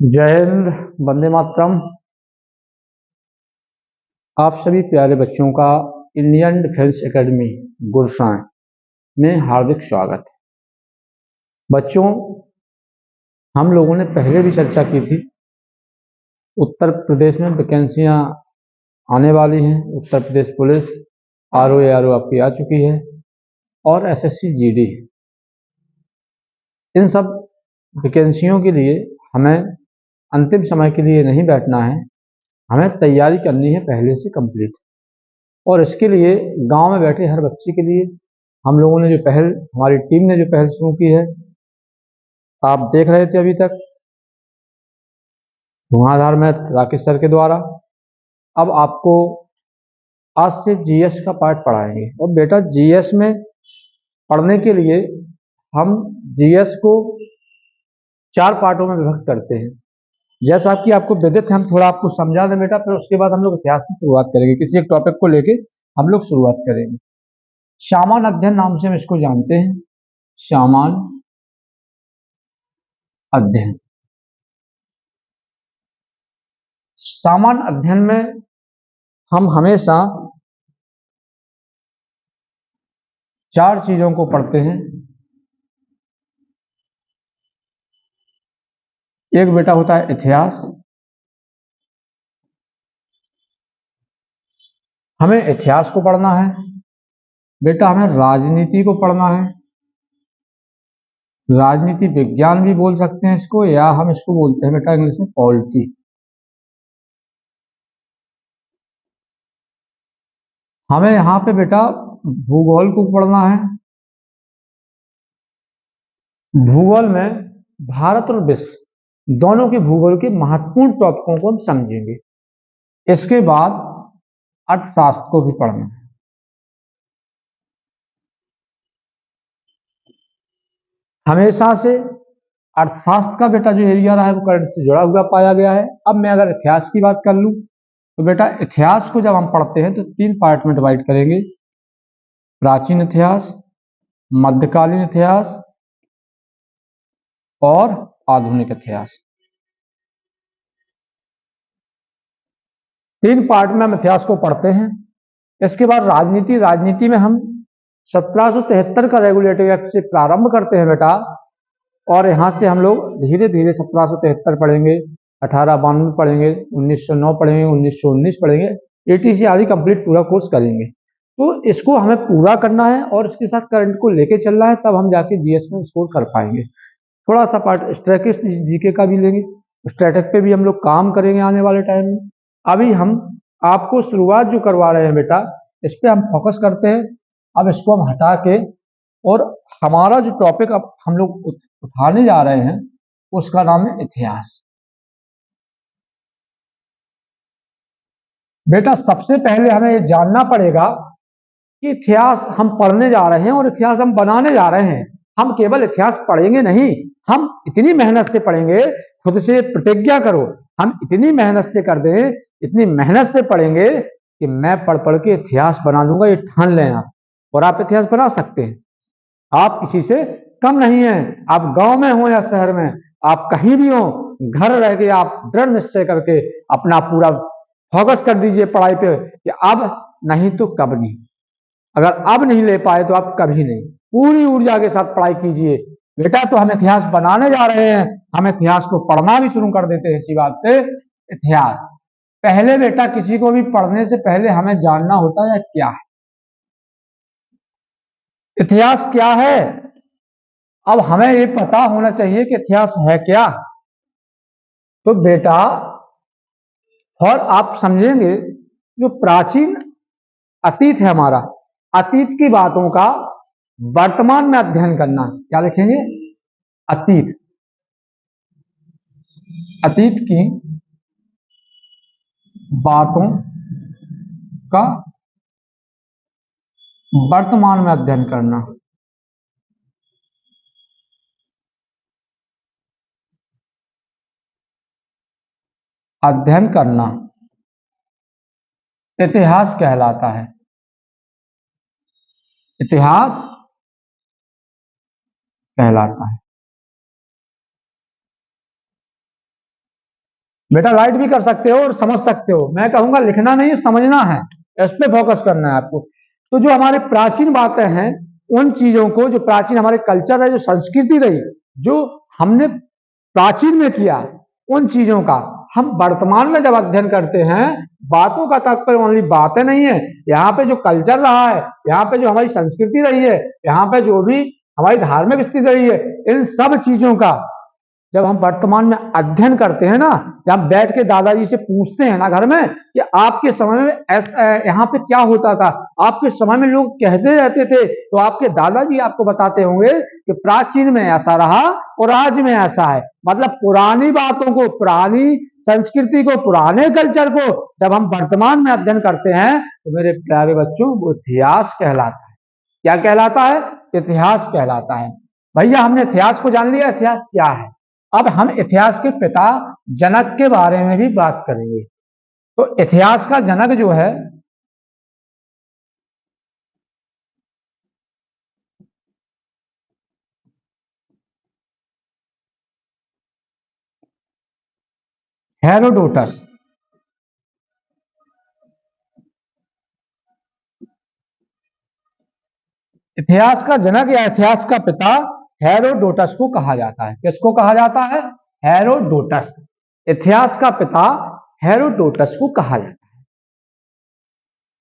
जय हिंद, वंदे मातरम। आप सभी प्यारे बच्चों का इंडियन डिफेंस एकेडमी गुरसाण में हार्दिक स्वागत है। बच्चों, हम लोगों ने पहले भी चर्चा की थी, उत्तर प्रदेश में वैकेंसियां आने वाली हैं। उत्तर प्रदेश पुलिस RO आपकी आ चुकी है और SSC GD। इन सब वैकेंसियों के लिए हमें अंतिम समय के लिए नहीं बैठना है, हमें तैयारी करनी है पहले से कंप्लीट। और इसके लिए गांव में बैठे हर बच्चे के लिए हम लोगों ने जो पहल, हमारी टीम ने जो पहल शुरू की है, आप देख रहे थे अभी तक धुआंधार मैथ राकेश सर के द्वारा। अब आपको आज से GS का पार्ट पढ़ाएंगे। और बेटा, GS में पढ़ने के लिए हम GS को 4 पार्टों में विभक्त करते हैं। जैसा कि आपको विदित है, हम थोड़ा आपको समझा दें बेटा, फिर उसके बाद हम लोग इतिहास से शुरुआत करेंगे। किसी एक टॉपिक को लेके हम लोग शुरुआत करेंगे। सामान्य अध्ययन नाम से हम इसको जानते हैं, सामान्य अध्ययन। सामान्य अध्ययन में हम हमेशा 4 चीजों को पढ़ते हैं। एक बेटा होता है इतिहास। हमें इतिहास को पढ़ना है। बेटा, हमें राजनीति को पढ़ना है। राजनीति विज्ञान भी बोल सकते हैं इसको, या हम इसको बोलते हैं बेटा इंग्लिश में पॉलिटी। हमें यहाँ पे बेटा भूगोल को पढ़ना है। भूगोल में भारत और विश्व दोनों के भूगोल के महत्वपूर्ण टॉपिकों को हम समझेंगे। इसके बाद अर्थशास्त्र को भी पढ़ना है। हमेशा से अर्थशास्त्र का बेटा जो एरिया रहा है वो करंट से जुड़ा हुआ पाया गया है। अब मैं अगर इतिहास की बात कर लूं तो बेटा, इतिहास को जब हम पढ़ते हैं तो 3 पार्ट में डिवाइड करेंगे: प्राचीन इतिहास, मध्यकालीन इतिहास और आधुनिक इतिहास। 3 पार्ट में हम इतिहास को पढ़ते हैं। इसके बाद राजनीति। राजनीति में हम 1773 का रेगुलेटिव एक्ट से प्रारंभ करते हैं बेटा, और यहाँ से हम लोग धीरे धीरे 1773 पढ़ेंगे, 1892 पढ़ेंगे, 1909 पढ़ेंगे, 1919 पढ़ेंगे, ATC आदि कंप्लीट पूरा कोर्स करेंगे। तो इसको हमें पूरा करना है और इसके साथ करंट को लेके चलना है, तब हम जाके GS में स्कोर कर पाएंगे। थोड़ा सा पार्ट स्टैटिस्टिक्स GK का भी लेंगे, स्टैटिक पे भी हम लोग काम करेंगे आने वाले टाइम में। अभी हम आपको शुरुआत जो करवा रहे हैं बेटा, इस पे हम फोकस करते हैं। अब इसको हम हटा के, और हमारा जो टॉपिक अब हम लोग उठाने जा रहे हैं उसका नाम है इतिहास। बेटा, सबसे पहले हमें ये जानना पड़ेगा कि इतिहास हम पढ़ने जा रहे हैं और इतिहास हम बनाने जा रहे हैं। हम केवल इतिहास पढ़ेंगे नहीं, हम इतनी मेहनत से पढ़ेंगे, खुद से प्रतिज्ञा करो, हम इतनी मेहनत से कर दें, इतनी मेहनत से पढ़ेंगे कि मैं पढ़ पढ़ के इतिहास बना लूंगा। ये ठान लें आप, और आप इतिहास बना सकते हैं। आप किसी से कम नहीं है। आप गांव में हो या शहर में, आप कहीं भी हो, घर रह के आप दृढ़ निश्चय करके अपना पूरा फोकस कर दीजिए पढ़ाई पे कि अब नहीं तो कब नहीं। अगर अब नहीं ले पाए तो आप कभी नहीं। पूरी ऊर्जा के साथ पढ़ाई कीजिए बेटा। तो हम इतिहास बनाने जा रहे हैं, हम इतिहास को पढ़ना भी शुरू कर देते हैं। इसी बात पे इतिहास पहले बेटा, किसी को भी पढ़ने से पहले हमें जानना होता है क्या है इतिहास, क्या है। अब हमें ये पता होना चाहिए कि इतिहास है क्या। तो बेटा, और आप समझेंगे जो प्राचीन अतीत है हमारा, अतीत की बातों का वर्तमान में अध्ययन करना। क्या लिखेंगे? अतीत। अतीत की बातों का वर्तमान में अध्ययन करना। अध्ययन करना इतिहास कहलाता है। इतिहास कहलाता है। बेटा राइट भी कर सकते हो और समझ सकते हो, मैं कहूंगा लिखना नहीं समझना है, इस पे फोकस करना है आपको। तो जो हमारे प्राचीन बातें हैं, उन चीजों को, जो प्राचीन हमारे कल्चर है, जो संस्कृति रही, जो हमने प्राचीन में किया, उन चीजों का हम वर्तमान में जब अध्ययन करते हैं, बातों का तात्पर्य ओनली बातें नहीं है, यहाँ पे जो कल्चर रहा है, यहाँ पे जो हमारी संस्कृति रही है, यहाँ पे जो भी हमारी धार्मिक स्थिति रही है, इन सब चीजों का जब हम वर्तमान में अध्ययन करते हैं ना, जब बैठ के दादाजी से पूछते हैं ना घर में कि आपके समय में यहाँ पे क्या होता था, आपके समय में लोग कहते रहते थे, तो आपके दादाजी आपको बताते होंगे कि प्राचीन में ऐसा रहा और आज में ऐसा है। मतलब पुरानी बातों को, पुरानी संस्कृति को, पुराने कल्चर को जब हम वर्तमान में अध्ययन करते हैं, तो मेरे प्यारे बच्चों, वो इतिहास कहलाता है। क्या कहलाता है? इतिहास कहलाता है। भैया हमने इतिहास को जान लिया, इतिहास क्या है। अब हम इतिहास के पिता जनक के बारे में भी बात करेंगे। तो इतिहास का जनक जो है, हेरोडोटस। इतिहास का जनक या इतिहास का पिता हेरोडोटस को कहा जाता है। किसको कहा जाता है? हेरोडोटस। इतिहास का पिता हेरोडोटस को कहा जाता है।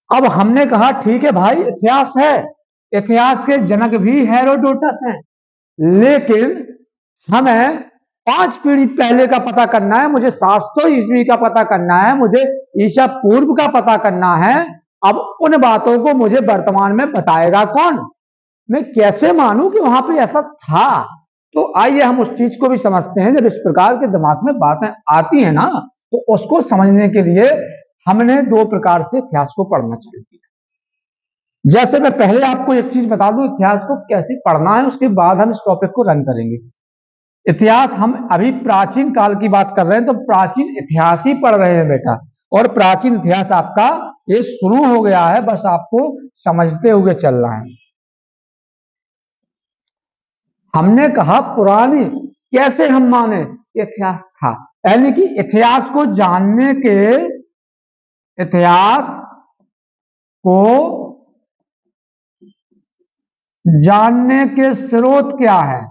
अब हमने कहा ठीक है भाई, इतिहास है, इतिहास के जनक भी हेरोडोटस हैं, लेकिन हमें 5 पीढ़ी पहले का पता करना है, मुझे 700 ईस्वी का पता करना है, मुझे ईसा पूर्व का पता करना है। अब उन बातों को मुझे वर्तमान में बताएगा कौन? मैं कैसे मानूं कि वहां पे ऐसा था? तो आइए हम उस चीज को भी समझते हैं। जब इस प्रकार के दिमाग में बातें आती है ना, तो उसको समझने के लिए हमने 2 प्रकार से इतिहास को पढ़ना चालू किया। जैसे मैं पहले आपको एक चीज बता दूं, इतिहास को कैसे पढ़ना है, उसके बाद हम इस टॉपिक को रन करेंगे। इतिहास हम अभी प्राचीन काल की बात कर रहे हैं, तो प्राचीन इतिहास ही पढ़ रहे हैं बेटा। और प्राचीन इतिहास आपका ये शुरू हो गया है, बस आपको समझते हुए चलना है। हमने कहा पुरानी, कैसे हम माने? इतिहास था, यानी कि इतिहास को जानने के, इतिहास को जानने के स्रोत क्या है?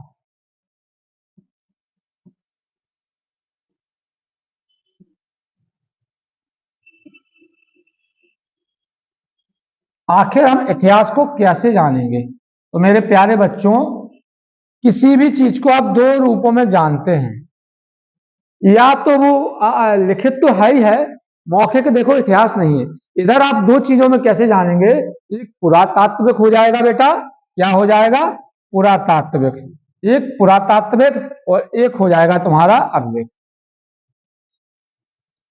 आखिर हम इतिहास को कैसे जानेंगे? तो मेरे प्यारे बच्चों, किसी भी चीज को आप 2 रूपों में जानते हैं। या तो वो लिखित तो है ही है, मौखिक देखो इतिहास नहीं है। इधर आप 2 चीजों में कैसे जानेंगे? एक पुरातात्विक हो जाएगा बेटा। क्या हो जाएगा? पुरातात्विक। एक पुरातात्विक और एक हो जाएगा तुम्हारा अभिलेख,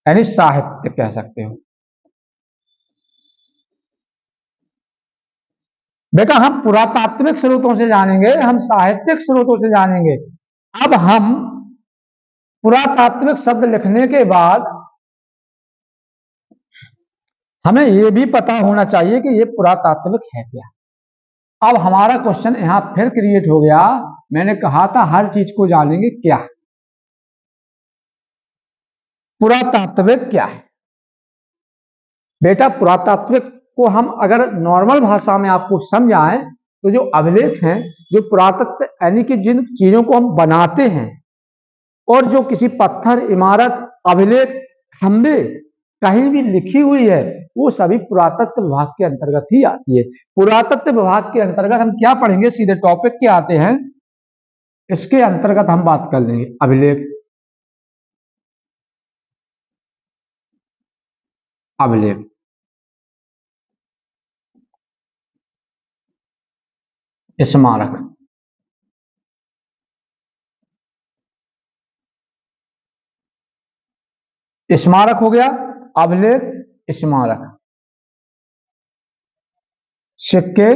यानी साहित्य कह सकते हो। बेटा हम पुरातात्विक स्रोतों से जानेंगे, हम साहित्यिक स्रोतों से जानेंगे। अब हम पुरातात्विक शब्द लिखने के बाद हमें यह भी पता होना चाहिए कि यह पुरातात्विक है क्या। अब हमारा क्वेश्चन यहां फिर क्रिएट हो गया। मैंने कहा था हर चीज को जानेंगे, क्या पुरातात्विक क्या है? बेटा पुरातात्विक को हम अगर नॉर्मल भाषा में आपको समझाएं, तो जो अभिलेख हैं, जो पुरातत्व यानी कि जिन चीजों को हम बनाते हैं, और जो किसी पत्थर, इमारत, अभिलेख, खंबे कहीं भी लिखी हुई है, वो सभी पुरातत्व विभाग के अंतर्गत ही आती है। पुरातत्व विभाग के अंतर्गत हम क्या पढ़ेंगे? सीधे टॉपिक के आते हैं, इसके अंतर्गत हम बात कर लेंगे अभिलेख, अभिलेख, स्मारक। स्मारक हो गया, अभिलेख, स्मारक, सिक्के,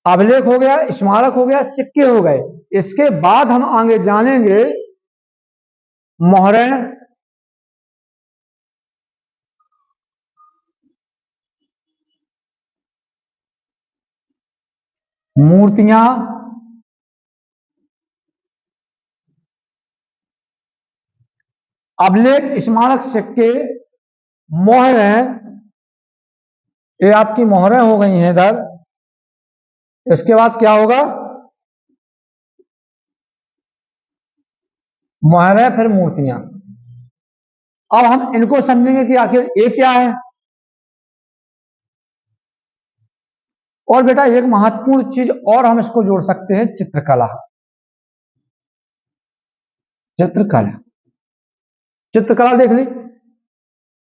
अभिलेख हो गया, स्मारक हो गया, सिक्के हो गए। इसके बाद हम आगे जानेंगे मोहरें, मूर्तियां, अभिलेख स्मारक सिक्के मोहर हैं, ये आपकी मोहरें हो गई हैं इधर। इसके बाद क्या होगा, मोहरें फिर मूर्तियां। अब हम इनको समझेंगे कि आखिर ये क्या है। और बेटा एक महत्वपूर्ण चीज और हम इसको जोड़ सकते हैं, चित्रकला। चित्रकला, चित्रकला देख ली।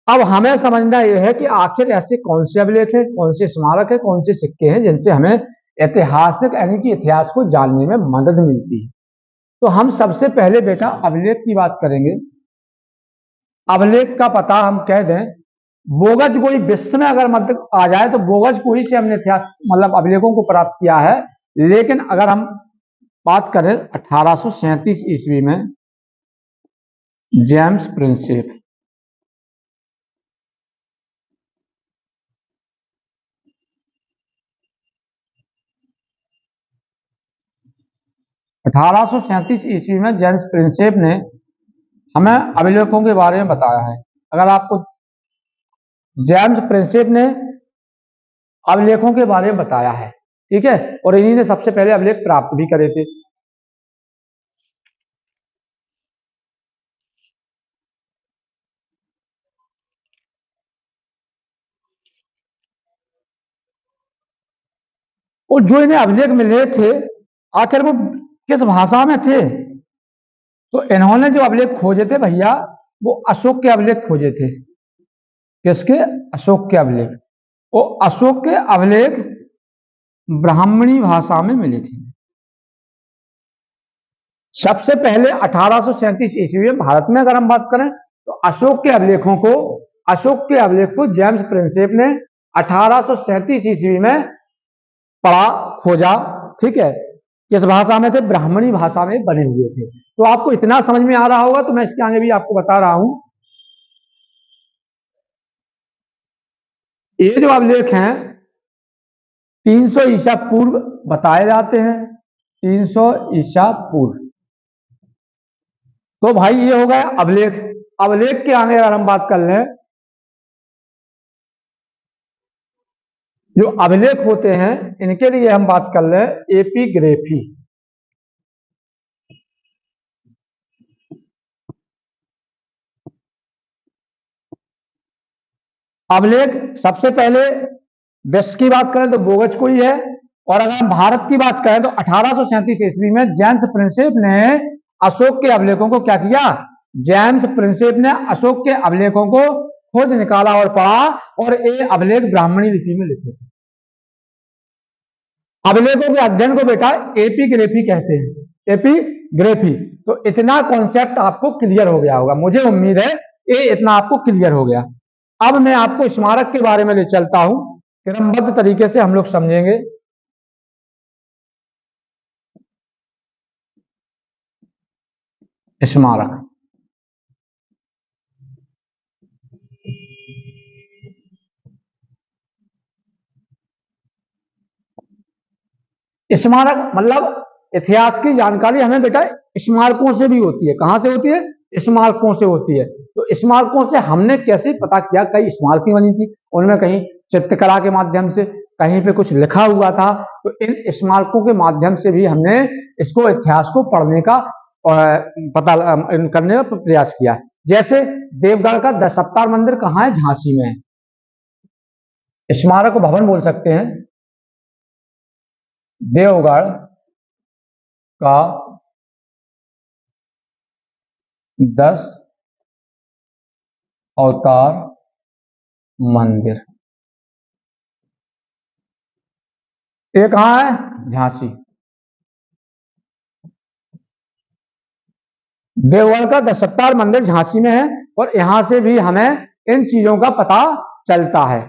अब हमें समझना यह है कि आखिर ऐसे कौन से अभिलेख है, कौन से स्मारक है, कौन से सिक्के हैं जिनसे हमें ऐतिहासिक यानी कि इतिहास को जानने में मदद मिलती है। तो हम सबसे पहले बेटा अभिलेख की बात करेंगे। अभिलेख का पता हम कह दें, बोगज कोई विश्व में अगर मत आ जाए तो बोगज कोई से हमने इतिहास मतलब अभिलेखों को प्राप्त किया है। लेकिन अगर हम बात करें 1837 ईस्वी में जेम्स प्रिंसेप, 1837 ईस्वी में जेम्स प्रिंसेप ने हमें अभिलेखों के बारे में बताया है। अगर आपको जेम्स प्रिंसेप ने अभिलेखों के बारे में बताया है, ठीक है, और इन्हीं ने सबसे पहले अभिलेख प्राप्त भी करे थे। और जो इन्हें अभिलेख मिले थे आखिर वो किस भाषा में थे, तो इन्होंने जो अभिलेख खोजे थे भैया वो अशोक के अभिलेख खोजे थे। किसके? अशोक के अभिलेख। और अशोक के अभिलेख ब्राह्मणी भाषा में मिले थे। सबसे पहले 1837 ईस्वी में भारत में अगर हम बात करें तो अशोक के अभिलेख को जेम्स प्रिंसेप ने 1837 ईस्वी में पढ़ा, खोजा, ठीक है। किस भाषा में थे? ब्राह्मणी भाषा में बने हुए थे। तो आपको इतना समझ में आ रहा होगा, तो मैं इसके आगे भी आपको बता रहा हूं। ये जो अभिलेख हैं 300 ईसा पूर्व बताए जाते हैं, 300 ईसा पूर्व। तो भाई ये हो गया अभिलेख। अभिलेख के आगे अगर हम बात कर लें, जो अभिलेख होते हैं इनके लिए हम बात कर लें एपिग्राफी। अभिलेख सबसे पहले विश्व की बात करें तो बोगज कोई है, और अगर हम भारत की बात करें तो 1837 ईस्वी में जेम्स प्रिंसेप ने अशोक के अभिलेखों को क्या किया? जेम्स प्रिंसेप ने अशोक के अभिलेखों को खोज निकाला और पढ़ा, और ये अभिलेख ब्राह्मणी लिपि में लिखे थे। अभिलेखों के अध्ययन को बेटा एपिग्राफी कहते हैं, एपिग्राफी। तो इतना कॉन्सेप्ट आपको क्लियर हो गया होगा, मुझे उम्मीद है ये इतना आपको क्लियर हो गया। अब मैं आपको स्मारक के बारे में ले चलता हूं, क्रमबद्ध तरीके से हम लोग समझेंगे। स्मारक, स्मारक मतलब इतिहास की जानकारी हमें बेटा स्मारकों से भी होती है। कहां से होती है? स्मारकों से होती है। तो स्मारकों से हमने कैसे पता किया? कई स्मारकें बनी थी, उनमें कहीं चित्रकला के माध्यम से, कहीं पे कुछ लिखा हुआ था। तो इन स्मारकों के माध्यम से भी हमने इसको इतिहास को पढ़ने का पता करने का प्रयास किया। जैसे देवगढ़ का दशावतार मंदिर कहाँ है? झांसी में है। स्मारक भवन बोल सकते हैं देवगढ़ का 10 अवतार मंदिर, ये कहां है? झांसी। देवगढ़ का दशावतार मंदिर झांसी में है, और यहां से भी हमें इन चीजों का पता चलता है,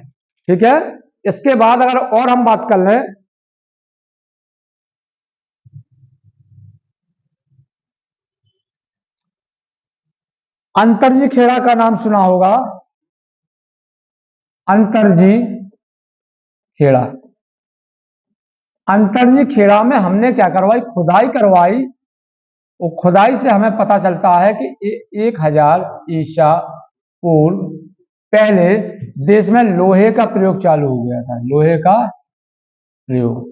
ठीक है। इसके बाद अगर और हम बात कर लें, अंतरजी खेड़ा का नाम सुना होगा। अंतरजी खेड़ा, अंतरजी खेड़ा में हमने क्या करवाई? खुदाई करवाई, वो खुदाई से हमें पता चलता है कि 1000 ईसा पूर्व पहले देश में लोहे का प्रयोग चालू हो गया था, लोहे का प्रयोग।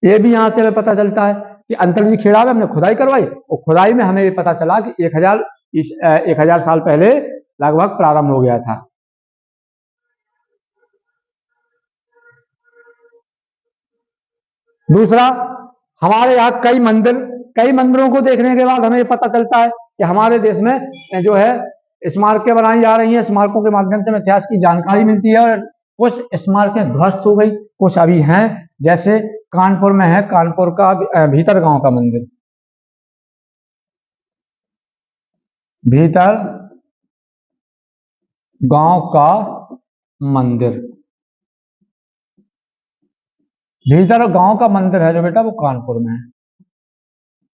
ये भी यहां से हमें पता चलता है कि अंतर्जी खेड़ा में हमने खुदाई करवाई और खुदाई में हमें ये पता चला कि 1000 साल पहले लगभग प्रारंभ हो गया था। दूसरा, हमारे यहाँ कई मंदिरों को देखने के बाद हमें ये पता चलता है कि हमारे देश में जो है स्मारकें बनाई जा रही हैं। स्मारकों के माध्यम से इतिहास की जानकारी मिलती है और कुछ स्मारकें ध्वस्त हो गई, कुछ अभी हैं। जैसे कानपुर में है, कानपुर का भीतर गांव का मंदिर, भीतर गांव का मंदिर, भीतर गांव का मंदिर है जो बेटा वो कानपुर में है।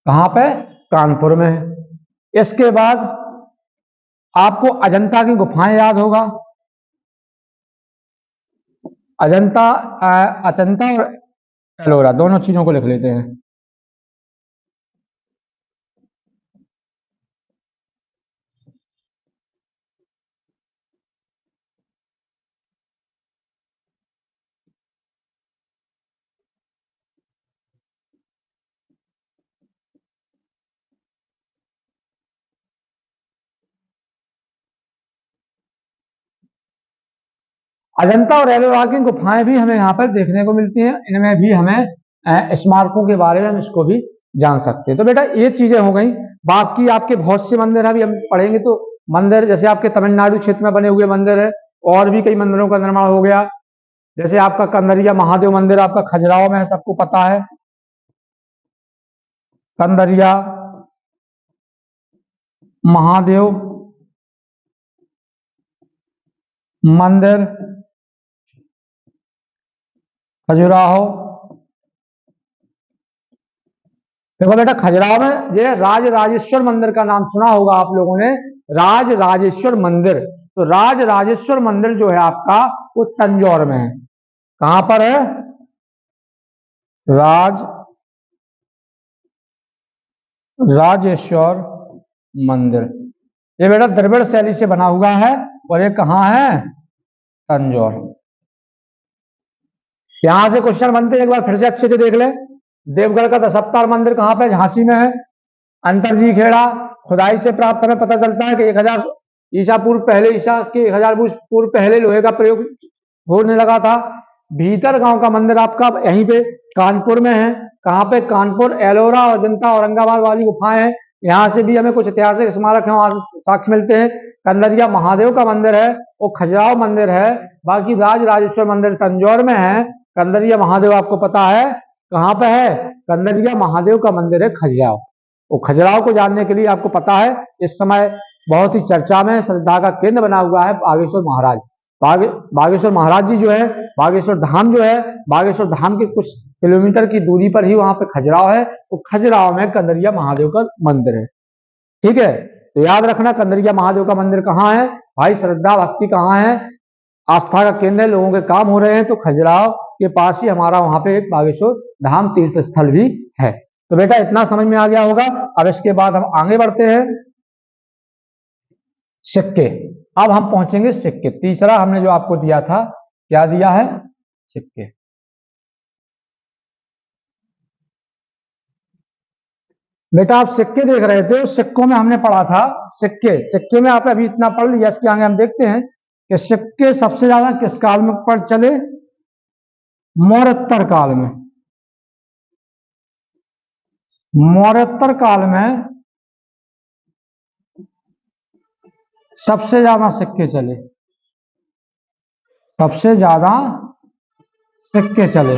कहां पे? कानपुर में है। इसके बाद आपको अजंता की गुफाएं याद होगा। अजंता और एलोरा दोनों चीजों को लिख लेते हैं। अजंता और एलोरा की गुफाएं भी हमें यहाँ पर देखने को मिलती हैं। इनमें भी हमें स्मारकों के बारे में हम इसको भी जान सकते हैं। तो बेटा ये चीजें हो गई। बाकी आपके बहुत से मंदिर अभी हम पढ़ेंगे तो मंदिर जैसे आपके तमिलनाडु क्षेत्र में बने हुए मंदिर है, और भी कई मंदिरों का निर्माण हो गया। जैसे आपका कंदरिया महादेव मंदिर आपका खजुराहो में है, सबको पता है। कंदरिया महादेव मंदिर खजुराहो। देखो बेटा खजुराहो में ये राज राजेश्वर मंदिर का नाम सुना होगा आप लोगों ने, राज राजेश्वर मंदिर। तो राज राजेश्वर मंदिर जो है आपका वो तंजौर में है। कहां पर है? राजेश्वर मंदिर। ये बेटा द्रविड़ शैली से बना हुआ है और ये कहां है? तंजौर। यहां से क्वेश्चन बनते हैं, एक बार फिर से अच्छे से देख ले। देवगढ़ का दशावतार मंदिर कहां पे? झांसी में है। अंतरजी खेड़ा खुदाई से प्राप्त हमें पता चलता है कि 1000 ईसा पूर्व पहले, ईसा के 1000 पूर्व पहले लोहे का प्रयोग होने लगा था। भीतर गांव का मंदिर आपका यहीं पे कानपुर में है। कहां पे? कानपुर। एलोरा और अजंता औरंगाबाद वाली गुफाएं हैं, यहां से भी हमें कुछ ऐतिहासिक स्मारक है, वहां से साक्ष्य मिलते हैं। कंदरिया महादेव का मंदिर है, वो खजुराहो मंदिर है। बाकी राज राजेश्वर मंदिर तंजौर में है। कंदरिया महादेव आपको पता है कहां पे है? कंदरिया महादेव का मंदिर है खजुराहो। वो खजुराहो को जानने के लिए आपको पता है इस समय बहुत ही चर्चा में श्रद्धा का केंद्र बना हुआ है बागेश्वर महाराज। बागेश्वर महाराज जी जो है, बागेश्वर धाम जो है, बागेश्वर धाम के कुछ किलोमीटर की दूरी पर ही वहां पे खजुराहो है। तो खजुराहो में कंदरिया महादेव का मंदिर है। ठीक है, तो याद रखना कंदरिया महादेव का मंदिर कहाँ है भाई? श्रद्धा भक्ति कहाँ है? आस्था का केंद्र है, लोगों के काम हो रहे हैं। तो खजुराहो के पास ही हमारा वहां पे एक बागेश्वर धाम तीर्थ स्थल भी है। तो बेटा इतना समझ में आ गया होगा। अब इसके बाद हम आगे बढ़ते हैं। सिक्के। अब हम पहुंचेंगे सिक्के। तीसरा हमने जो आपको दिया था, क्या दिया है? सिक्के। बेटा आप सिक्के देख रहे थे, सिक्कों में हमने पढ़ा था सिक्के में आप अभी इतना पढ़ लिया। इसके आगे हम देखते हैं कि सिक्के सबसे ज्यादा किस काल में पर चले? मौर्योत्तर काल में। मौर्योत्तर काल में सबसे ज्यादा सिक्के चले, सबसे ज्यादा सिक्के चले।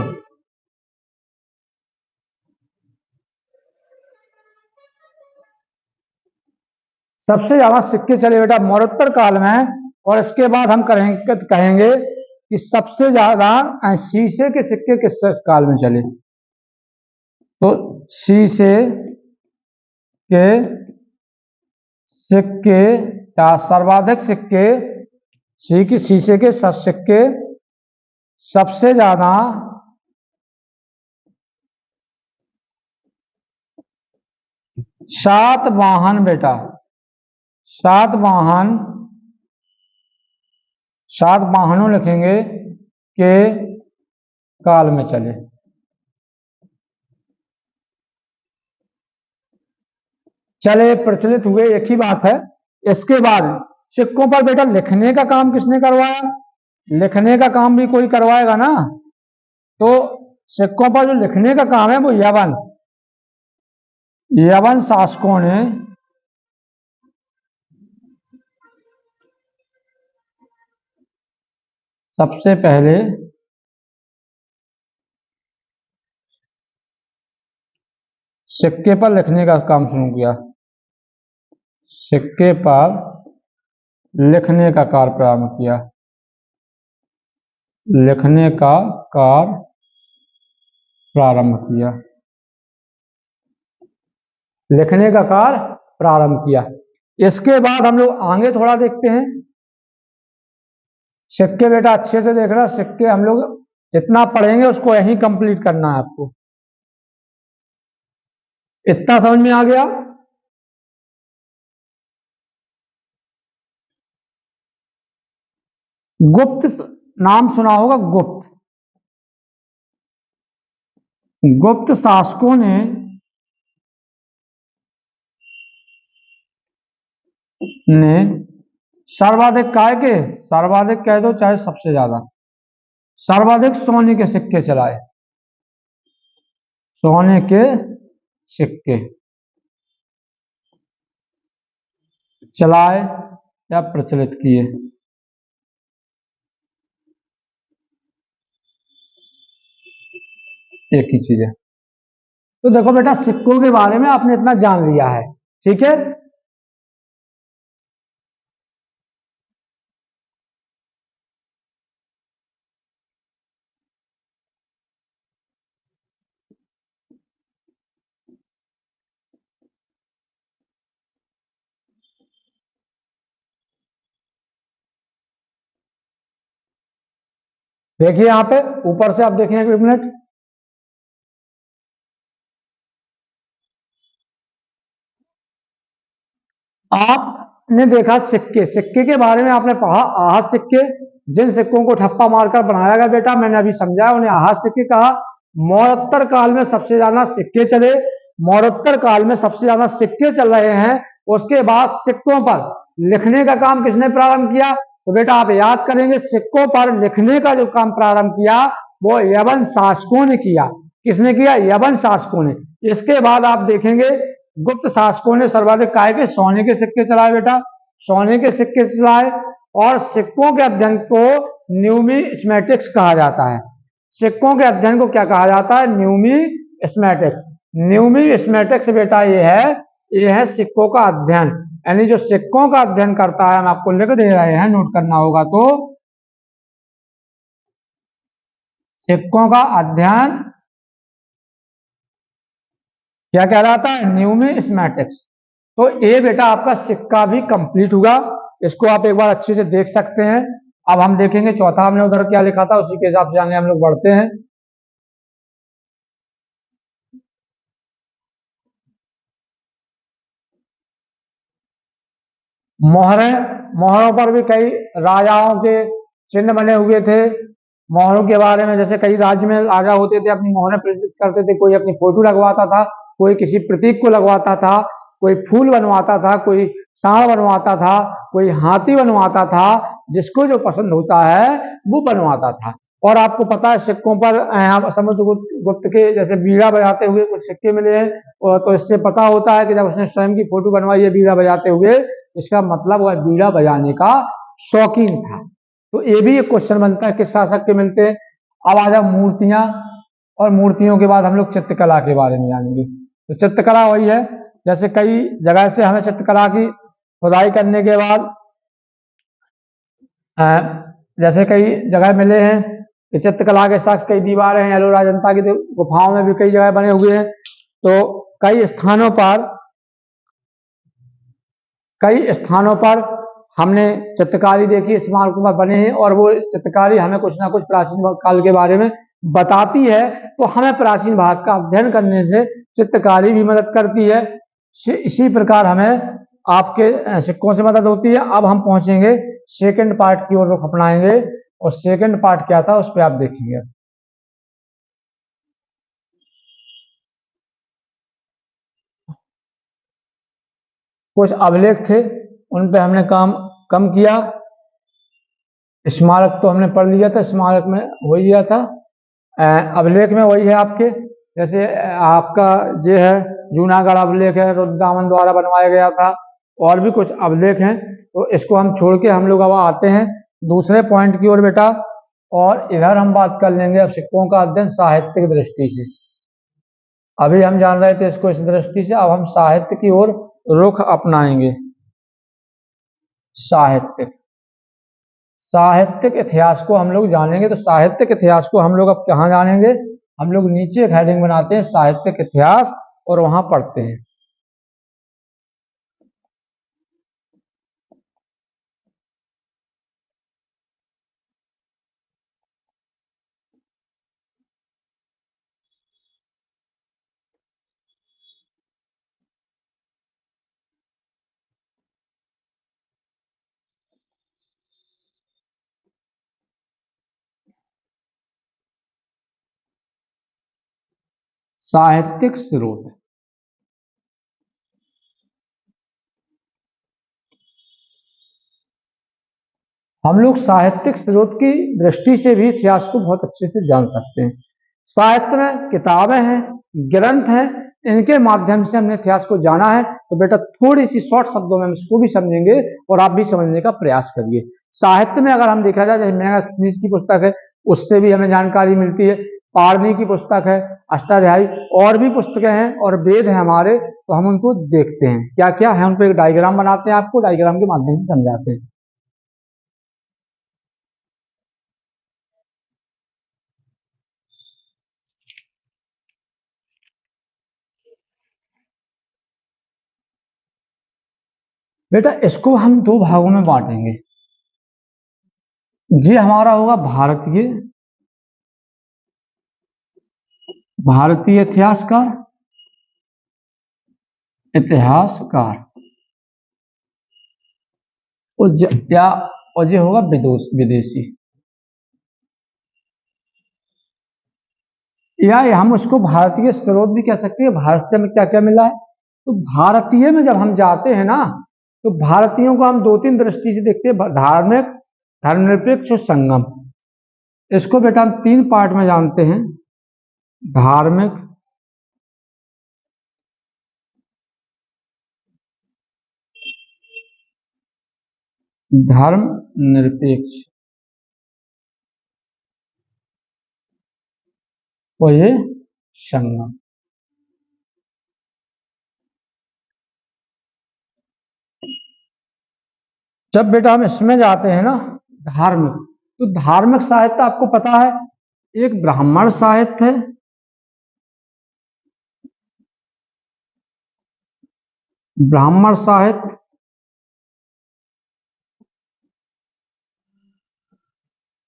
सबसे ज्यादा सिक्के चले बेटा मौर्योत्तर काल में। और इसके बाद हम कहेंगे कि सबसे ज्यादा शीशे के सिक्के किस काल में चले? तो शीशे के सिक्के या सर्वाधिक सिक्के, शीशे के सब सिक्के सबसे ज्यादा सातवाहन बेटा, सातवाहन, सातवाहनों लिखेंगे के काल में चले। चले, प्रचलित हुए, एक ही बात है। इसके बाद सिक्कों पर बेटा लिखने का काम किसने करवाया? लिखने का काम भी कोई करवाएगा ना। तो सिक्कों पर जो लिखने का काम है वो यवन शासकों ने सबसे पहले सिक्के पर लिखने का काम शुरू किया। सिक्के पर लिखने का कार्य प्रारंभ किया। लिखने का कार्य प्रारंभ किया। लिखने का कार्य प्रारंभ किया। इसके बाद हम लोग आगे थोड़ा देखते हैं। सिक्के बेटा अच्छे से देख रहा, सिक्के हम लोग जितना पढ़ेंगे उसको यही कंप्लीट करना है आपको। इतना समझ में आ गया? गुप्त नाम सुना होगा, गुप्त। गुप्त शासकों ने सर्वाधिक काय के, सर्वाधिक कह दो चाहे सबसे ज्यादा, सर्वाधिक सोने के सिक्के चलाए। सोने के सिक्के चलाए या प्रचलित किए। एक ही चीज है। तो देखो बेटा, सिक्कों के बारे में आपने इतना जान लिया है, ठीक है। देखिए यहां पे ऊपर से आप देखें एक मिनट। आपने देखा सिक्के, सिक्के के बारे में आपने पढ़ा आहत सिक्के, जिन सिक्कों को ठप्पा मारकर बनाया गया बेटा, मैंने अभी समझाया, उन्हें आहत सिक्के कहा। मौर्योत्तर काल में सबसे ज्यादा सिक्के चले। मौर्योत्तर काल में सबसे ज्यादा सिक्के चल रहे हैं। उसके बाद सिक्कों पर लिखने का काम किसने प्रारंभ किया? तो बेटा आप याद करेंगे, सिक्कों पर लिखने का जो काम प्रारंभ किया वो यवन शासकों ने किया। किसने किया? यवन शासकों ने। इसके बाद आप देखेंगे गुप्त शासकों ने सर्वाधिक काय के, सोने के सिक्के चलाए बेटा, सोने के सिक्के चलाए। और सिक्कों के अध्ययन को न्यूमिस्मेटिक्स कहा जाता है। सिक्कों के अध्ययन को क्या कहा जाता है? न्यूमिस्मेटिक्स। न्यूमिस्मेटिक्स बेटा ये है सिक्कों का अध्ययन, यानी जो सिक्कों का अध्ययन करता है। हम आपको लिख दे रहे हैं, नोट करना होगा। तो सिक्कों का अध्ययन क्या कहलाता है? न्यूमिस्मेटिक्स। तो ये बेटा आपका सिक्का भी कंप्लीट हुआ। इसको आप एक बार अच्छे से देख सकते हैं। अब हम देखेंगे चौथा हमने उधर क्या लिखा था, उसी के हिसाब से आगे हम लोग बढ़ते हैं। मोहरें, मोहरों पर भी कई राजाओं के चिन्ह बने हुए थे। मोहरों के बारे में, जैसे कई राज्य में राजा होते थे, अपनी मोहरें प्रदर्शित करते थे। कोई अपनी फोटो लगवाता था, कोई किसी प्रतीक को लगवाता था, कोई फूल बनवाता था, कोई सांड बनवाता था, कोई हाथी बनवाता था। जिसको जो पसंद होता है वो बनवाता था। और आपको पता है सिक्कों पर समुद्रगुप्त के जैसे बीड़ा बजाते हुए कुछ सिक्के मिले हैं। तो इससे पता होता है कि जब उसने स्वयं की फोटो बनवाई है बीड़ा बजाते हुए, इसका मतलब वह बीड़ा बजाने का शौकीन था। तो ये भी एक क्वेश्चन बनता है किस शासक के मिलते हैं। अब आ जाओ मूर्तियां, और मूर्तियों के बाद हम लोग चित्रकला के बारे में जानेंगे। तो चित्रकला वही है, जैसे कई जगह से हमें चित्रकला की खुदाई करने के बाद जैसे कई जगह मिले हैं कि चित्रकला के साथ कई दीवारें हैं। एलोरा अजंता की गुफाओं में भी कई जगह बने हुए हैं। तो कई स्थानों पर हमने चित्रकारी देखी, स्मारकों पर बने हैं, और वो चित्रकारी हमें कुछ ना कुछ प्राचीन काल के बारे में बताती है। तो हमें प्राचीन भारत का अध्ययन करने से चित्रकारी भी मदद करती है। इसी प्रकार हमें आपके सिक्कों से मदद होती है। अब हम पहुंचेंगे सेकंड पार्ट की ओर, रुख अपनाएंगे, और सेकंड पार्ट क्या था उस पर आप देखेंगे। कुछ अभिलेख थे, उन पे हमने काम कम किया। स्मारक तो हमने पढ़ लिया था, स्मारक में वही दिया था। अभिलेख में वही है आपके, जैसे आपका ये है जूनागढ़ अभिलेख है, रुद्रदामन द्वारा बनवाया गया था, और भी कुछ अभिलेख हैं। तो इसको हम छोड़ के हम लोग अब आते हैं दूसरे पॉइंट की ओर बेटा, और इधर हम बात कर लेंगे अब सिक्कों का अध्ययन साहित्यिक दृष्टि से। अभी हम जान रहे थे इसको इस दृष्टि से, अब हम साहित्य की ओर रुख अपनाएंगे। साहित्यिक इतिहास को हम लोग जानेंगे। तो साहित्यिक इतिहास को हम लोग अब कहाँ जानेंगे, हम लोग नीचे एक हेडिंग बनाते हैं साहित्यिक इतिहास, और वहां पढ़ते हैं। साहित्यिक स्रोत, हम लोग साहित्यिक स्रोत की दृष्टि से भी इतिहास को बहुत अच्छे से जान सकते हैं। साहित्य में किताबें हैं, ग्रंथ हैं, इनके माध्यम से हमने इतिहास को जाना है। तो बेटा थोड़ी सी शॉर्ट शब्दों में हम इसको भी समझेंगे और आप भी समझने का प्रयास करिए। साहित्य में अगर हम देखा जाए, जैसे मेगास्थनीज की पुस्तक है, उससे भी हमें जानकारी मिलती है। पारनी की पुस्तक है, अष्टाध्यायी, और भी पुस्तकें हैं और वेद है हमारे, तो हम उनको देखते हैं क्या क्या है, उन पर एक डायग्राम बनाते हैं, आपको डायग्राम के माध्यम से समझाते हैं। बेटा इसको हम दो भागों में बांटेंगे। ये हमारा होगा भारतीय भारतीय इतिहासकार, इतिहासकार, और ये होगा विदेशी, या हम उसको भारतीय स्रोत भी कह सकते हैं। भारत से हमें क्या क्या मिला है, तो भारतीय में जब हम जाते हैं ना, तो भारतीयों को हम दो तीन दृष्टि से देखते हैं। धार्मिक, धर्मनिरपेक्ष और संगम। इसको बेटा हम तीन पार्ट में जानते हैं। धार्मिक, धर्म निरपेक्ष, और ये संगम। जब बेटा हम इसमें जाते हैं ना धार्मिक, तो धार्मिक साहित्य आपको पता है, एक ब्राह्मण साहित्य है, ब्राह्मण साहित्य,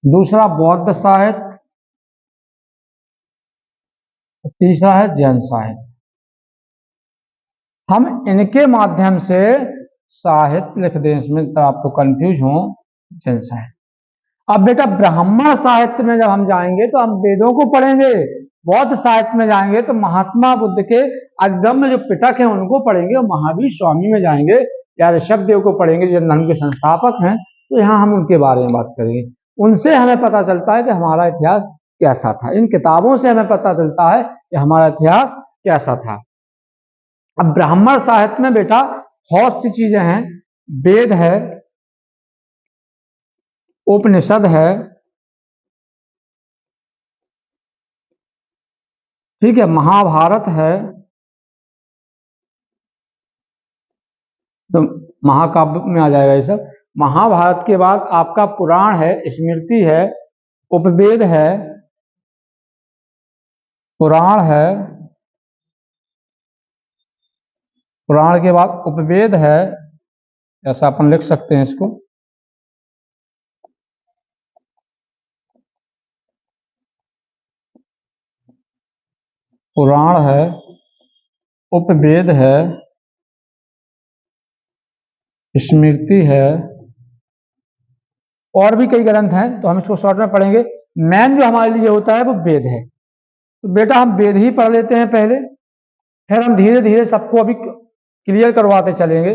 दूसरा बौद्ध साहित्य, तीसरा है जैन साहित्य। हम इनके माध्यम से साहित्य लिख दें, इसमें तो आप तो कंफ्यूज हो, जैन साहित्य। अब बेटा ब्राह्मण साहित्य में जब हम जाएंगे तो हम वेदों को पढ़ेंगे। बौद्ध साहित्य में जाएंगे तो महात्मा बुद्ध के अगम्य जो पिटक हैं उनको पढ़ेंगे, और महावीर स्वामी में जाएंगे या ऋषभ देव को पढ़ेंगे, जो धर्म के संस्थापक हैं, तो यहाँ हम उनके बारे में बात करेंगे। उनसे हमें पता चलता है कि हमारा इतिहास कैसा था। इन किताबों से हमें पता चलता है कि हमारा इतिहास कैसा था। अब ब्राह्मण साहित्य में बेटा बहुत सी चीजें हैं। वेद है, उपनिषद है, ठीक है, महाभारत है, तो महाकाव्य में आ जाएगा ये सब। महाभारत के बाद आपका पुराण है, स्मृति है, उपवेद है, पुराण है, पुराण के बाद उपवेद है, ऐसा अपन लिख सकते हैं इसको। पुराण है, उपवेद है, स्मृति है, और भी कई ग्रंथ हैं, तो हम इसको शॉर्ट में पढ़ेंगे। मेन जो हमारे लिए होता है वो वेद है। तो बेटा हम वेद ही पढ़ लेते हैं पहले, फिर हम धीरे धीरे सबको अभी क्लियर करवाते चलेंगे।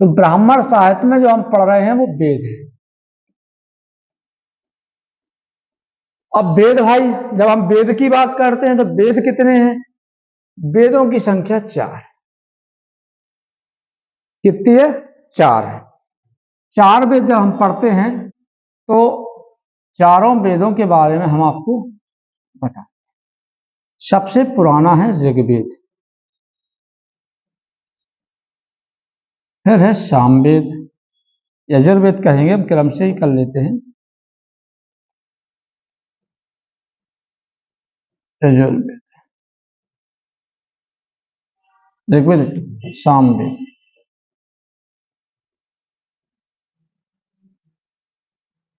तो ब्राह्मण साहित्य में जो हम पढ़ रहे हैं वो वेद है। अब वेद भाई, जब हम वेद की बात करते हैं तो वेद कितने हैं? वेदों की संख्या 4 है। कितनी है? 4 है। 4 वेद जब हम पढ़ते हैं तो चारों वेदों के बारे में हम आपको बता। सबसे पुराना है ऋग्वेद, फिर है सामवेद, यजुर्वेद कहेंगे, हम क्रम से ही कर लेते हैं। यजुर्वेद, ऋग्वेद, सामवेद,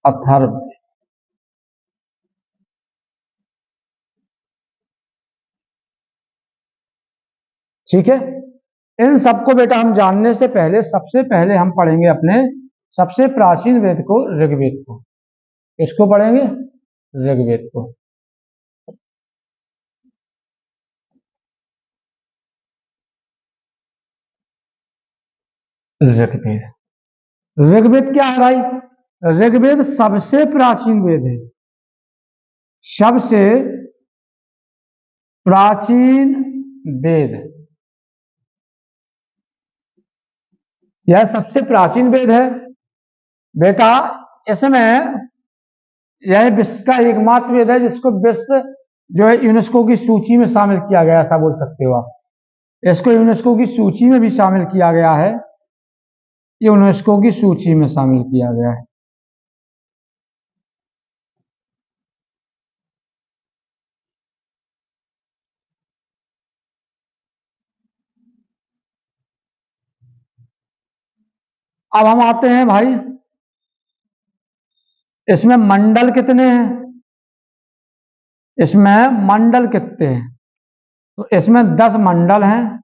अथर्ववेद। ठीक है, इन सबको बेटा हम जानने से पहले सबसे पहले हम पढ़ेंगे अपने सबसे प्राचीन वेद को, ऋग्वेद को। किसको पढ़ेंगे? ऋग्वेद को। ऋग्वेद, ऋग्वेद क्या है भाई? ऋग्वेद सबसे प्राचीन वेद है, सबसे प्राचीन वेद। यह सबसे प्राचीन वेद है बेटा। इसमें यह विश्व का एकमात्र वेद है जिसको विश्व जो है यूनेस्को की सूची में शामिल किया गया, ऐसा बोल सकते हो आप। इसको यूनेस्को की सूची में भी शामिल किया गया है, यूनेस्को की सूची में शामिल किया गया है। अब हम आते हैं भाई, इसमें मंडल कितने हैं? इसमें मंडल कितने हैं? तो इसमें 10 मंडल हैं,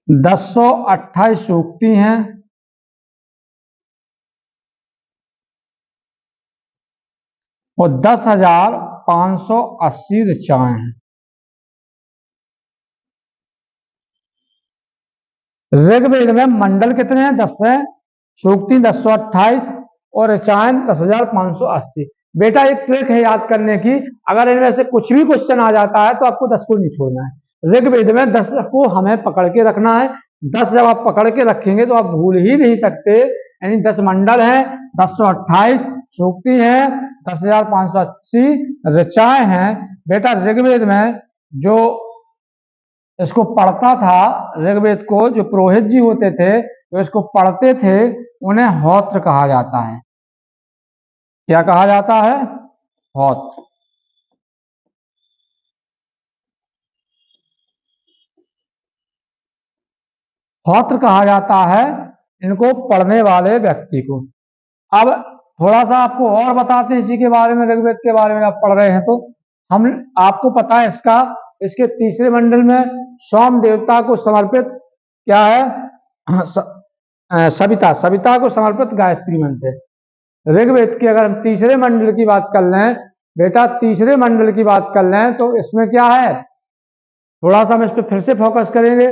1028 सूक्ति हैं, और 10,580 ऋचाएं हैं। ऋग्वेद में मंडल कितने हैं? 10 है, सूक्ति 1028 और ऋचाएं 10,580। बेटा एक ट्रिक है याद करने की, अगर इनमें से कुछ भी क्वेश्चन आ जाता है तो आपको 10 को नहीं छोड़ना है। ऋग्वेद में 10 को हमें पकड़ के रखना है। 10 जब आप पकड़ के रखेंगे तो आप भूल ही नहीं सकते। यानी 10 मंडल हैं, 1028 सूक्ति हैं, 10,580 ऋचाएं हैं। बेटा ऋग्वेद में जो इसको पढ़ता था, ऋग्वेद को जो पुरोहित जी होते थे जो इसको पढ़ते थे, उन्हें होत्र कहा जाता है। क्या कहा जाता है? होत्र। होत्र कहा जाता है इनको पढ़ने वाले व्यक्ति को। अब थोड़ा सा आपको और बताते हैं इसी के बारे में, ऋग्वेद के बारे में आप पढ़ रहे हैं तो हम आपको पता है इसका, इसके तीसरे मंडल में सोम देवता को समर्पित क्या है? सविता, सविता को समर्पित गायत्री मंत्र है। ऋग्वेद के अगर हम तीसरे मंडल की बात कर लें बेटा, तीसरे मंडल की बात कर लें तो इसमें क्या है? थोड़ा सा हम इस पर फिर से फोकस करेंगे।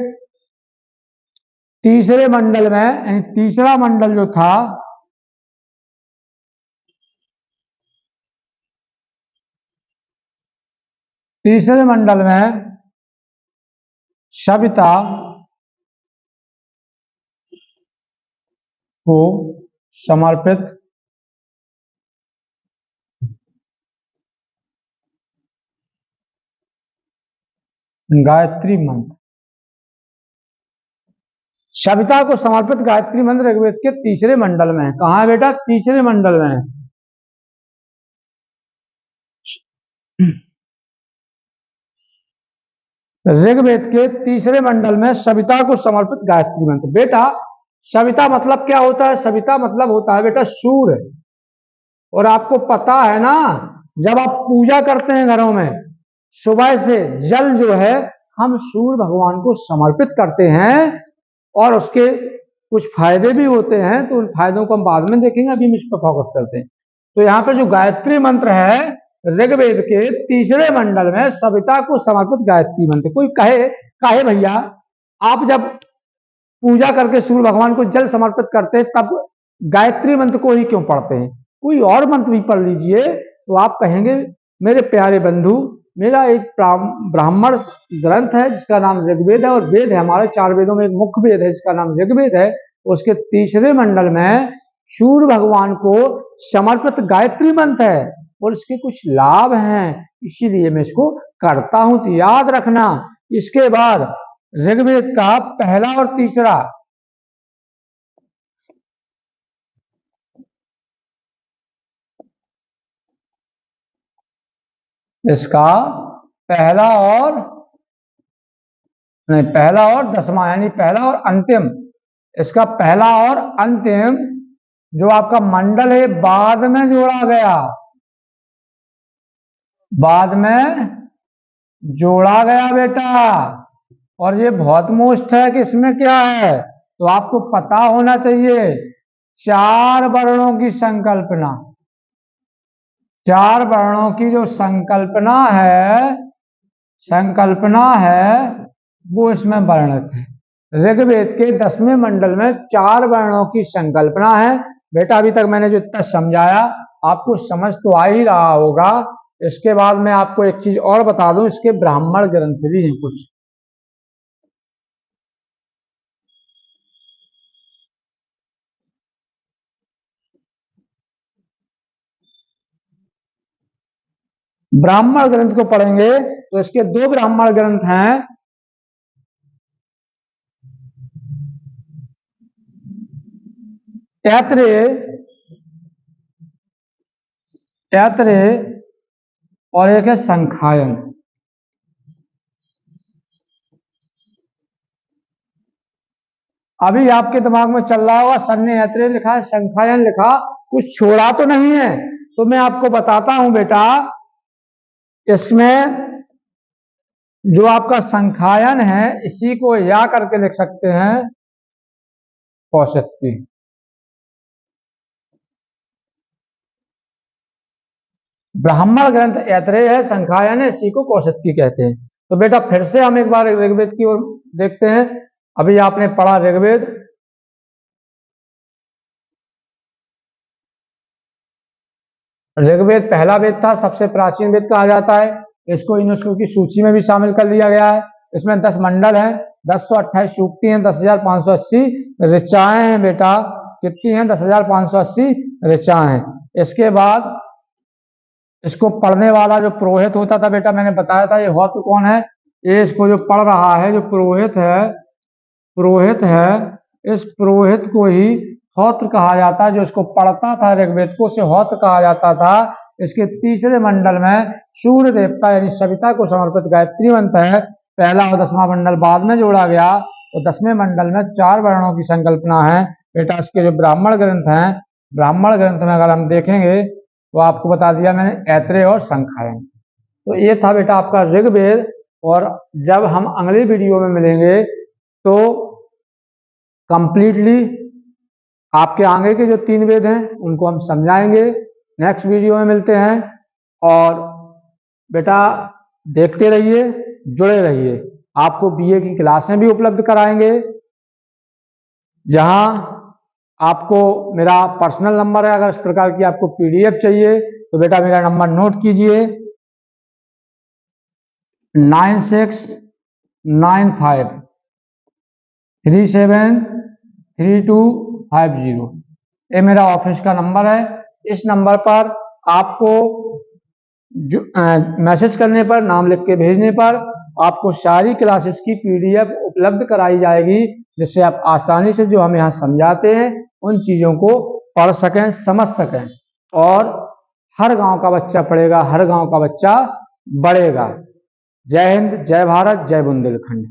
तीसरे मंडल में, यानी तीसरा मंडल जो था, तीसरे मंडल में सविता को समर्पित गायत्री मंत्र, सविता को समर्पित गायत्री मंत्र ऋग्वेद के तीसरे मंडल में है। कहां है बेटा? तीसरे मंडल में है। ऋग्वेद के तीसरे मंडल में सविता को समर्पित गायत्री मंत्र। बेटा सविता मतलब क्या होता है? सविता मतलब होता है बेटा सूर्य। और आपको पता है ना जब आप पूजा करते हैं घरों में, सुबह से जल जो है हम सूर्य भगवान को समर्पित करते हैं और उसके कुछ फायदे भी होते हैं, तो उन फायदों को हम बाद में देखेंगे, अभी हम इस पर फोकस करते हैं। तो यहाँ पे जो गायत्री मंत्र है ऋग्वेद के तीसरे मंडल में सविता को समर्पित गायत्री मंत्र। कोई कहे भैया आप जब पूजा करके सूर्य भगवान को जल समर्पित करते हैं तब गायत्री मंत्र को ही क्यों पढ़ते हैं, कोई और मंत्र भी पढ़ लीजिए। तो आप कहेंगे मेरे प्यारे बंधु, मेरा एक ब्राह्मण ग्रंथ है जिसका नाम ऋग्वेद है, और वेद है, हमारे 4 वेदों में एक मुख्य वेद है जिसका नाम ऋग्वेद है। उसके तीसरे मंडल में सूर्य भगवान को समर्पित गायत्री मंत्र है और इसके कुछ लाभ हैं, इसीलिए मैं इसको करता हूं। तो याद रखना, इसके बाद ऋग्वेद का पहला और तीसरा, इसका पहला और 10वां, यानी पहला और अंतिम, इसका पहला और अंतिम जो आपका मंडल है बाद में जोड़ा गया, बाद में जोड़ा गया बेटा। और ये बहुत मोस्ट है कि इसमें क्या है, तो आपको पता होना चाहिए 4 वर्णों की संकल्पना, 4 वर्णों की जो संकल्पना है वो इसमें वर्णित है। ऋग्वेद के 10वें मंडल में 4 वर्णों की संकल्पना है। बेटा अभी तक मैंने जो इतना समझाया आपको समझ तो आ ही रहा होगा। इसके बाद मैं आपको एक चीज और बता दूं, इसके ब्राह्मण ग्रंथ भी हैं कुछ। ब्राह्मण ग्रंथ को पढ़ेंगे तो इसके 2 ब्राह्मण ग्रंथ हैं, ऐत्रेय और एक है संखायन। अभी आपके दिमाग में चल रहा होगा सर ने ऐत्रेय लिखा है, संखायन लिखा, कुछ छोड़ा तो नहीं है। तो मैं आपको बताता हूं बेटा, इसमें जो आपका संखायन है इसी को या करके लिख सकते हैं कौशिकी। ब्राह्मण ग्रंथ ऐत्रेय है, संखायन है, इसी को कौशिकी कहते हैं। तो बेटा फिर से हम एक बार ऋग्वेद की ओर देखते हैं। अभी आपने पढ़ा ऋग्वेद, ऋग्वेद पहला वेद था, सबसे प्राचीन वेद कहा जाता है। इसको यूनेस्को की सूची में भी शामिल कर लिया गया है। इसमें 10 मंडल हैं, 1028 सूक्ति हैं, 10,580 ऋचाएं हैं बेटा। कितनी हैं? 10,580 ऋचाएं हैं। इसके बाद इसको पढ़ने वाला जो पुरोहित होता था बेटा, मैंने बताया था ये होता कौन है, ये इसको जो पढ़ रहा है जो पुरोहित है, इस पुरोहित को ही होत्र कहा जाता है। जो इसको पढ़ता था ऋग्वेद को, उसे होत्र कहा जाता था। इसके तीसरे मंडल में सूर्य देवता यानी सविता को समर्पित गायत्री मंत्र है। पहला और 10वां मंडल बाद में जोड़ा गया, और 10वें मंडल में 4 वर्णों की संकल्पना है बेटा। इसके जो ब्राह्मण ग्रंथ हैं, ब्राह्मण ग्रंथ में अगर हम देखेंगे तो आपको बता दिया मैंने ऐत्रेय और संखायन। तो ये था बेटा आपका ऋग्वेद। और जब हम अगले वीडियो में मिलेंगे तो कंप्लीटली आपके आगे के जो 3 वेद हैं उनको हम समझाएंगे। नेक्स्ट वीडियो में मिलते हैं। और बेटा देखते रहिए, जुड़े रहिए। आपको बीए की क्लासें भी उपलब्ध कराएंगे, जहां आपको मेरा पर्सनल नंबर है। अगर इस प्रकार की आपको पीडीएफ चाहिए तो बेटा मेरा नंबर नोट कीजिए, 9695373250। ये मेरा ऑफिस का नंबर है। इस नंबर पर आपको मैसेज करने पर, नाम लिख के भेजने पर आपको सारी क्लासेस की पीडीएफ उपलब्ध कराई जाएगी, जिससे आप आसानी से जो हम यहाँ समझाते हैं उन चीजों को पढ़ सकें, समझ सकें, और हर गांव का बच्चा पढ़ेगा, हर गांव का बच्चा बढ़ेगा। जय हिंद, जय भारत, जय बुंदेलखंड।